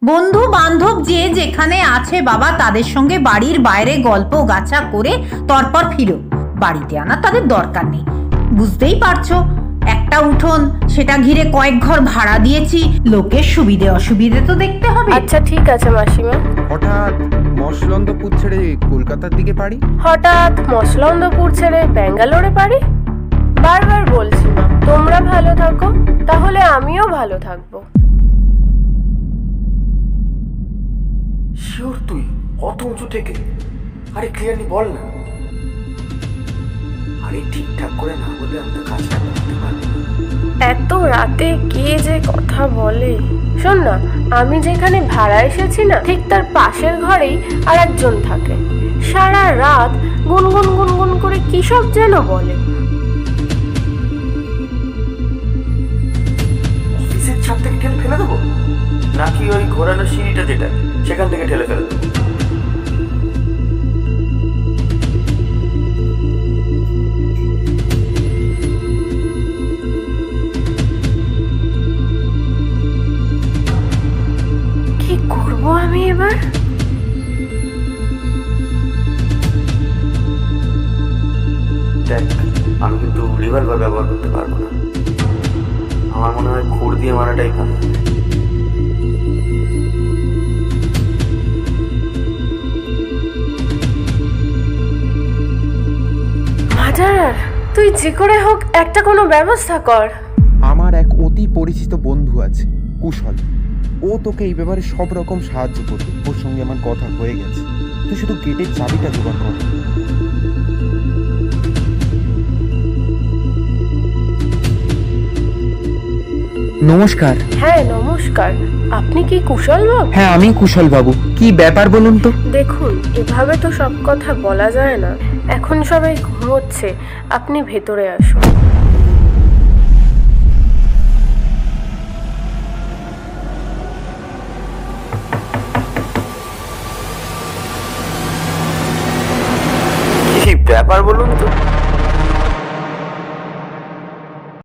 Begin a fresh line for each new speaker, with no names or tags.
বন্ধু বান্ধব যে যেখানে আছে বাবা, তাদের সঙ্গে বাড়ির বাইরে গল্প গাছা করে তারপর ফিরো। বাড়িতে আনা তাদের দরকার নেই। বুঝতেই পারছো, একটা উঠোন, সেটা ঘিরে কয়েক ঘর ভাড়া দিয়েছি। লোকের সুবিধে অসুবিধে তো দেখতে হবে।
আচ্ছা ঠিক আছে মাসিমা।
হঠাৎ মসলন্দপুর ছেড়ে কলকাতার দিকে পারি?
হঠাৎ মসলন্দপুর ছেড়ে ব্যাঙ্গালোরে পারি? বারবার বলছি মা, তোমরা ভালো থাকো, তাহলে আমিও ভালো থাকবো।
শিওর তুই অত উঁচু থেকে? আরে ক্লিয়ারলি বল না। আরে ঠিকঠাক করে না বলে আমি তো কাজটা করতে পারবো না।
এত রাতে কে যে কথা বলে। শোন না, আমি যেখানে ভাড়া এসেছি না, ঠিক তার পাশের ঘরেই আর একজন থাকে। সারা রাত গুনগুন গুনগুন করে কি সব যেন বলে।
অফিসের ছাদ থেকে ঠেলে ফেলে দেবো, নাকি ওই ঘোরানো সিঁড়িটা যেটা সেখান থেকে ঠেলে ফেলে দেবো?
কি করব আমি এবার?
দেখ, আমি কিন্তু রিভলভার ব্যবহার করতে পারবো না। আমার মনে হয় খুর দিয়ে মারাটাই ভালো।
মাজার, তুই যে করে হোক একটা কোনো ব্যবস্থা কর।
আমার এক অতি পরিচিত বন্ধু আছে, কুশল। ও তোকে এই ব্যাপারে সব রকম সাহায্য করবে। ওর সঙ্গে আমার কথা হয়ে গেছে। তুই শুধু গেটের চাবিটা জোগাড় কর।
নমস্কার।
হ্যাঁ নমস্কার, আপনি কি কুশল বাবু?
হ্যাঁ, আমি কুশল বাবু। কি ব্যাপার বলুন তো?
দেখুন, এভাবে তো সব কথা বলা যায় না। এখন সবাই ঘুমোচ্ছে, আপনি ভেতরে আসুন।
কি ব্যাপার বলুন তো?